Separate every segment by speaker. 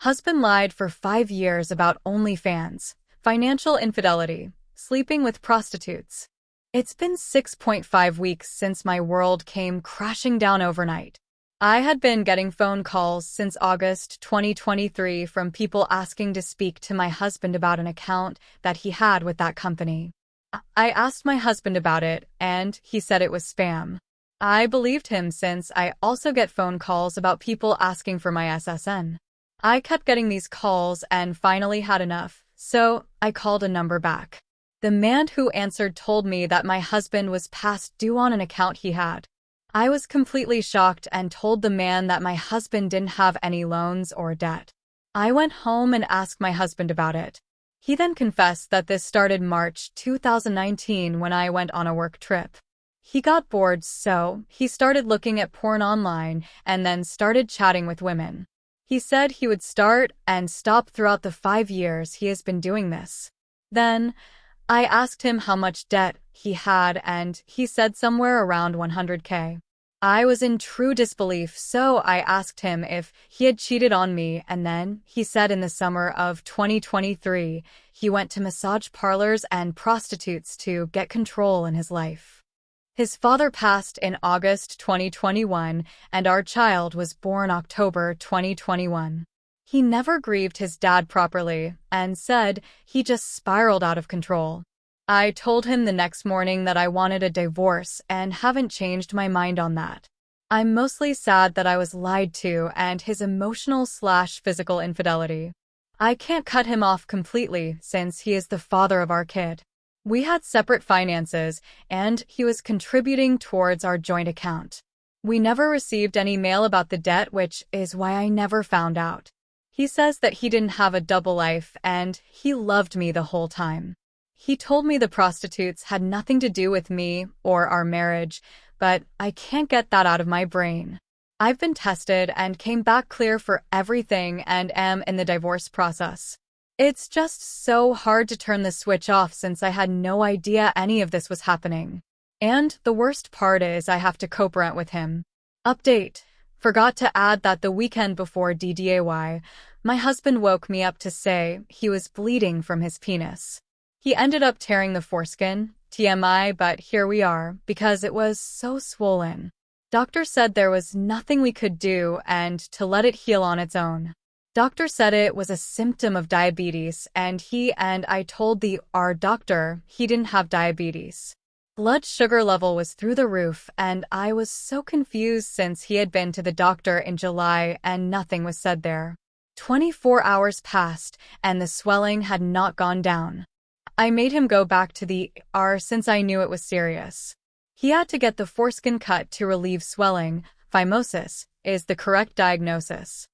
Speaker 1: Husband lied for 5 years about OnlyFans, financial infidelity, sleeping with prostitutes. It's been 6.5 weeks since my world came crashing down overnight. I had been getting phone calls since August 2023 from people asking to speak to my husband about an account that he had with that company. I asked my husband about it, and he said it was spam. I believed him since I also get phone calls about people asking for my SSN. I kept getting these calls and finally had enough, so I called a number back. The man who answered told me that my husband was past due on an account he had. I was completely shocked and told the man that my husband didn't have any loans or debt. I went home and asked my husband about it. He then confessed that this started March 2019 when I went on a work trip. He got bored, so he started looking at porn online and then started chatting with women. He said he would start and stop throughout the 5 years he has been doing this. Then, I asked him how much debt he had and he said somewhere around 100K. I was in true disbelief, so I asked him if he had cheated on me, and then he said in the summer of 2023 he went to massage parlors and prostitutes to get control in his life. His father passed in August 2021 and our child was born October 2021. He never grieved his dad properly and said he just spiraled out of control. I told him the next morning that I wanted a divorce and haven't changed my mind on that. I'm mostly sad that I was lied to and his emotional/physical infidelity. I can't cut him off completely since he is the father of our kid. We had separate finances and he was contributing towards our joint account. We never received any mail about the debt, which is why I never found out. He says that he didn't have a double life and he loved me the whole time. He told me the prostitutes had nothing to do with me or our marriage, but I can't get that out of my brain. I've been tested and came back clear for everything and am in the divorce process. It's just so hard to turn the switch off since I had no idea any of this was happening. And the worst part is I have to co-parent with him. Update. Forgot to add that the weekend before DDAY, my husband woke me up to say he was bleeding from his penis. He ended up tearing the foreskin, TMI, but here we are, because it was so swollen. Doctor said there was nothing we could do and to let it heal on its own. Doctor said it was a symptom of diabetes and I told our doctor he didn't have diabetes. Blood sugar level was through the roof and I was so confused since he had been to the doctor in July and nothing was said there. 24 hours passed and the swelling had not gone down. I made him go back to the ER since I knew it was serious. He had to get the foreskin cut to relieve swelling. Phimosis is the correct diagnosis.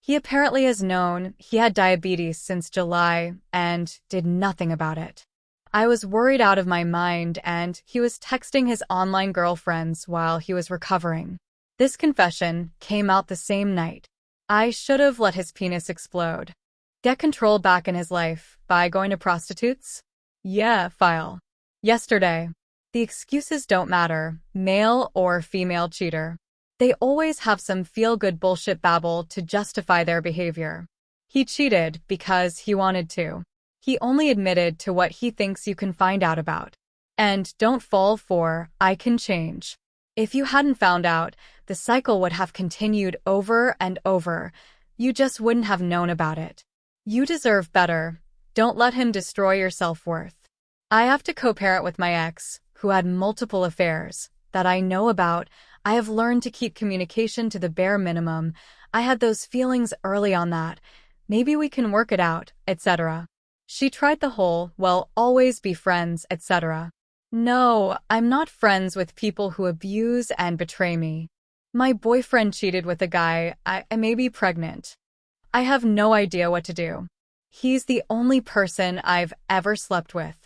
Speaker 1: He apparently has known he had diabetes since July and did nothing about it. I was worried out of my mind and he was texting his online girlfriends while he was recovering. This confession came out the same night. I should have let his penis explode. Get control back in his life by going to prostitutes? Yeah, file. Yesterday. The excuses don't matter, male or female cheater. They always have some feel-good bullshit babble to justify their behavior. He cheated because he wanted to. He only admitted to what he thinks you can find out about. And don't fall for, I can change. If you hadn't found out, the cycle would have continued over and over. You just wouldn't have known about it. You deserve better. Don't let him destroy your self-worth. I have to co-parent with my ex, who had multiple affairs, that I know about. I have learned to keep communication to the bare minimum. I had those feelings early on that maybe we can work it out, etc. She tried the whole, well, always be friends, etc. No, I'm not friends with people who abuse and betray me. My boyfriend cheated with a guy. I may be pregnant. I have no idea what to do. He's the only person I've ever slept with.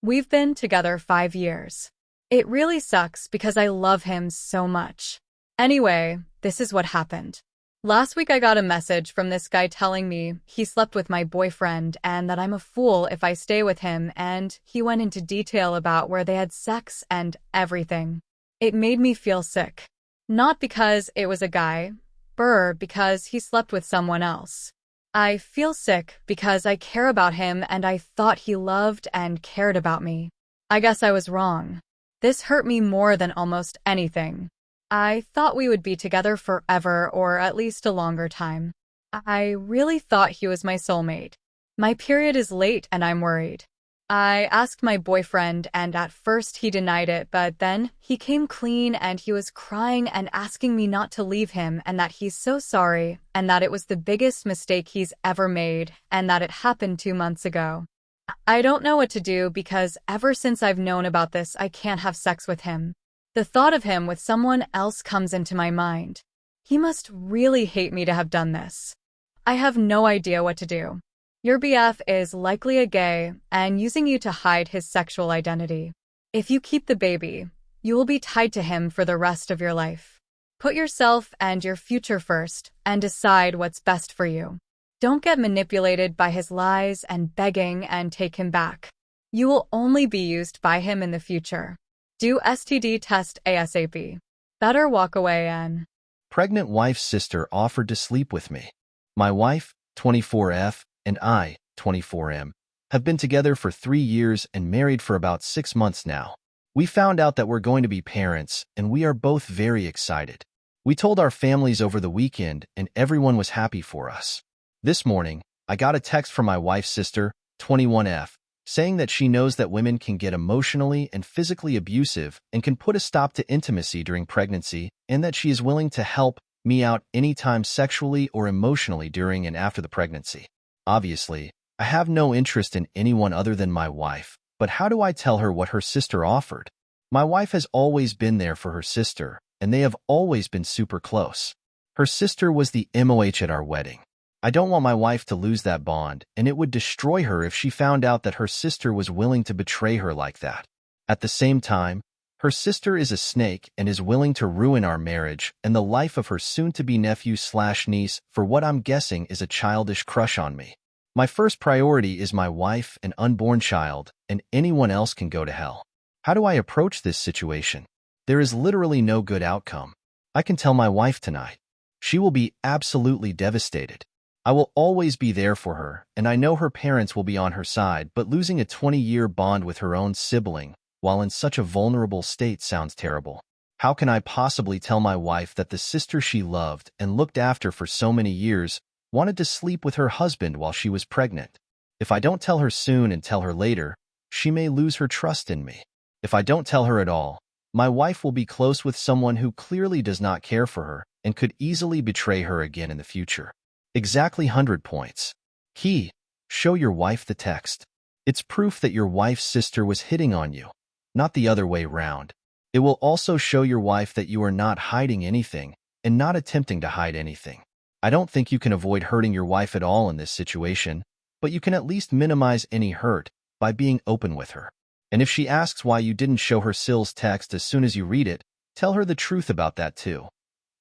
Speaker 1: We've been together 5 years. It really sucks because I love him so much. Anyway, this is what happened. Last week I got a message from this guy telling me he slept with my boyfriend and that I'm a fool if I stay with him, and he went into detail about where they had sex and everything. It made me feel sick. Not because it was a guy, because he slept with someone else. I feel sick because I care about him and I thought he loved and cared about me. I guess I was wrong. This hurt me more than almost anything. I thought we would be together forever or at least a longer time. I really thought he was my soulmate. My period is late and I'm worried. I asked my boyfriend and at first he denied it, but then he came clean and he was crying and asking me not to leave him and that he's so sorry and that it was the biggest mistake he's ever made and that it happened 2 months ago. I don't know what to do because ever since I've known about this, I can't have sex with him. The thought of him with someone else comes into my mind. He must really hate me to have done this. I have no idea what to do. Your BF is likely a gay and using you to hide his sexual identity. If you keep the baby, you will be tied to him for the rest of your life. Put yourself and your future first and decide what's best for you. Don't get manipulated by his lies and begging and take him back. You will only be used by him in the future. Do STD test ASAP. Better walk away and...
Speaker 2: Pregnant wife's sister offered to sleep with me. My wife, 24F, and I, 24M, have been together for 3 years and married for about 6 months now. We found out that we're going to be parents, and we are both very excited. We told our families over the weekend, and everyone was happy for us. This morning, I got a text from my wife's sister, 21F, saying that she knows that women can get emotionally and physically abusive and can put a stop to intimacy during pregnancy, and that she is willing to help me out anytime sexually or emotionally during and after the pregnancy. Obviously, I have no interest in anyone other than my wife, but how do I tell her what her sister offered? My wife has always been there for her sister, and they have always been super close. Her sister was the MOH at our wedding. I don't want my wife to lose that bond, and it would destroy her if she found out that her sister was willing to betray her like that. At the same time, her sister is a snake and is willing to ruin our marriage and the life of her soon-to-be nephew/niece for what I'm guessing is a childish crush on me. My first priority is my wife and unborn child, and anyone else can go to hell. How do I approach this situation? There is literally no good outcome. I can tell my wife tonight. She will be absolutely devastated. I will always be there for her, and I know her parents will be on her side, but losing a 20-year bond with her own sibling while in such a vulnerable state sounds terrible. How can I possibly tell my wife that the sister she loved and looked after for so many years wanted to sleep with her husband while she was pregnant? If I don't tell her soon and tell her later, she may lose her trust in me. If I don't tell her at all, my wife will be close with someone who clearly does not care for her and could easily betray her again in the future. Exactly 100 points. Key: show your wife the text. It's proof that your wife's sister was hitting on you, not the other way round. It will also show your wife that you are not hiding anything and not attempting to hide anything. I don't think you can avoid hurting your wife at all in this situation, but you can at least minimize any hurt by being open with her. And if she asks why you didn't show her Sill's text as soon as you read it, tell her the truth about that too.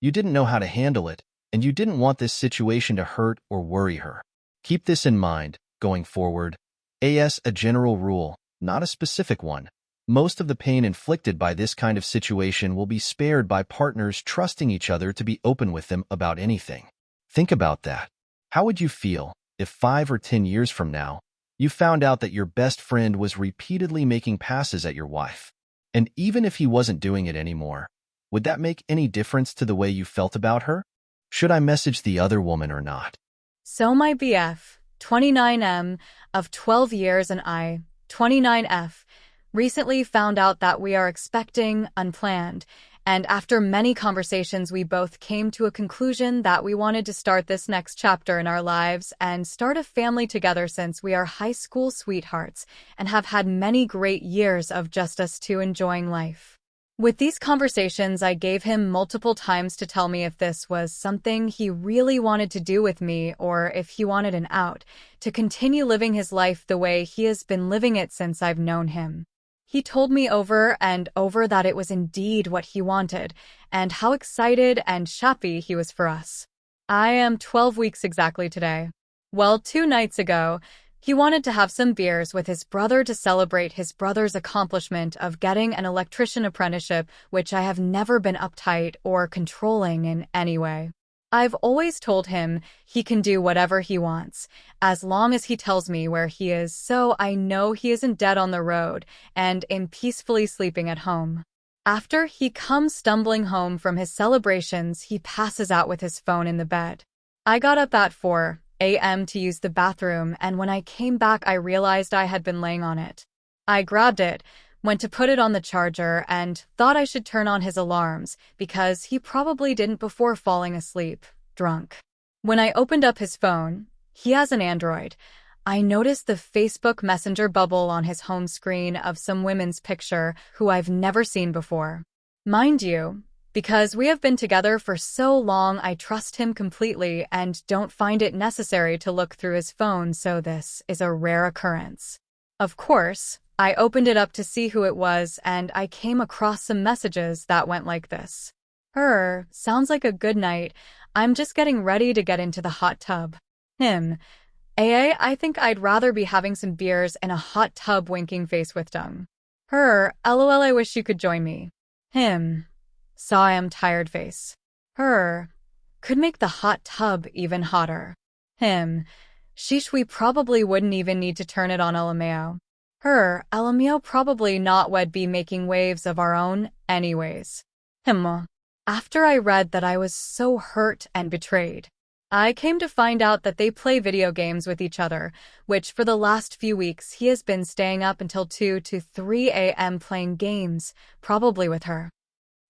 Speaker 2: You didn't know how to handle it, and you didn't want this situation to hurt or worry her. Keep this in mind, going forward. As a general rule, not a specific one, most of the pain inflicted by this kind of situation will be spared by partners trusting each other to be open with them about anything. Think about that. How would you feel if 5 or 10 years from now, you found out that your best friend was repeatedly making passes at your wife? And even if he wasn't doing it anymore, would that make any difference to the way you felt about her? Should I message the other woman or not?
Speaker 1: So my BF, 29M, of 12 years and I, 29F, recently found out that we are expecting unplanned, and after many conversations we both came to a conclusion that we wanted to start this next chapter in our lives and start a family together since we are high school sweethearts and have had many great years of just us two enjoying life. With these conversations, I gave him multiple times to tell me if this was something he really wanted to do with me or if he wanted an out, to continue living his life the way he has been living it since I've known him. He told me over and over that it was indeed what he wanted, and how excited and happy he was for us. I am 12 weeks exactly today. Well, 2 nights ago, he wanted to have some beers with his brother to celebrate his brother's accomplishment of getting an electrician apprenticeship, which I have never been uptight or controlling in any way. I've always told him he can do whatever he wants, as long as he tells me where he is, so I know he isn't dead on the road and am peacefully sleeping at home. After he comes stumbling home from his celebrations, he passes out with his phone in the bed. I got up at 4 a.m. to use the bathroom, and when I came back, I realized I had been laying on it. I grabbed it, went to put it on the charger, and thought I should turn on his alarms because he probably didn't before falling asleep, drunk. When I opened up his phone, he has an Android. I noticed the Facebook Messenger bubble on his home screen of some women's picture who I've never seen before. Mind you, because we have been together for so long, I trust him completely and don't find it necessary to look through his phone, so this is a rare occurrence. Of course, I opened it up to see who it was, and I came across some messages that went like this. Sounds like a good night. I'm just getting ready to get into the hot tub. Him. I think I'd rather be having some beers in a hot tub, winking face with tongue. LOL, I wish you could join me. Him. Saw him, tired face. Could make the hot tub even hotter. Him. Sheesh, we probably wouldn't even need to turn it on, LMAO. LMAO, probably not, we'd be making waves of our own anyways. Him. After I read that, I was so hurt and betrayed. I came to find out that they play video games with each other, which for the last few weeks he has been staying up until 2 to 3 a.m. playing games, probably with her.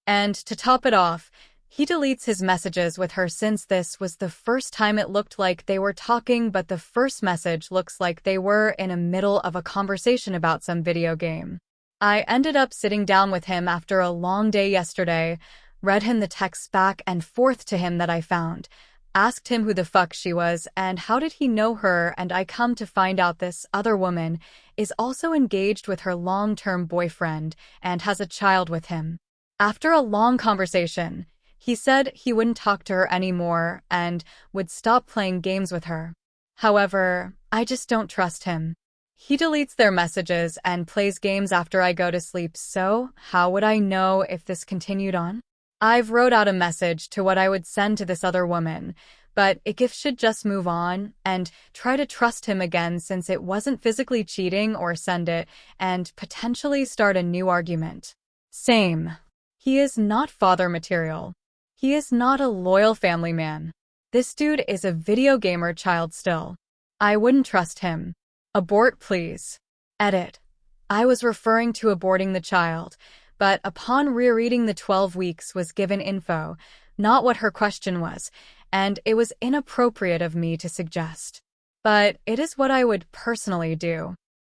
Speaker 1: And to top it off, he deletes his messages with her since this was the first time it looked like they were talking, but the first message looks like they were in the middle of a conversation about some video game. I ended up sitting down with him after a long day yesterday, read him the texts back and forth to him that I found, asked him who the fuck she was and how did he know her, and I come to find out this other woman is also engaged with her long-term boyfriend and has a child with him. After a long conversation, he said he wouldn't talk to her anymore and would stop playing games with her. However, I just don't trust him. He deletes their messages and plays games after I go to sleep, so how would I know if this continued on? I've wrote out a message to what I would send to this other woman, but if should just move on and try to trust him again since it wasn't physically cheating, or send it and potentially start a new argument. Same. He is not father material. He is not a loyal family man. This dude is a video gamer child still. I wouldn't trust him. Abort, please. Edit. I was referring to aborting the child, but upon rereading the 12 weeks was given info, not what her question was, and it was inappropriate of me to suggest. But it is what I would personally do.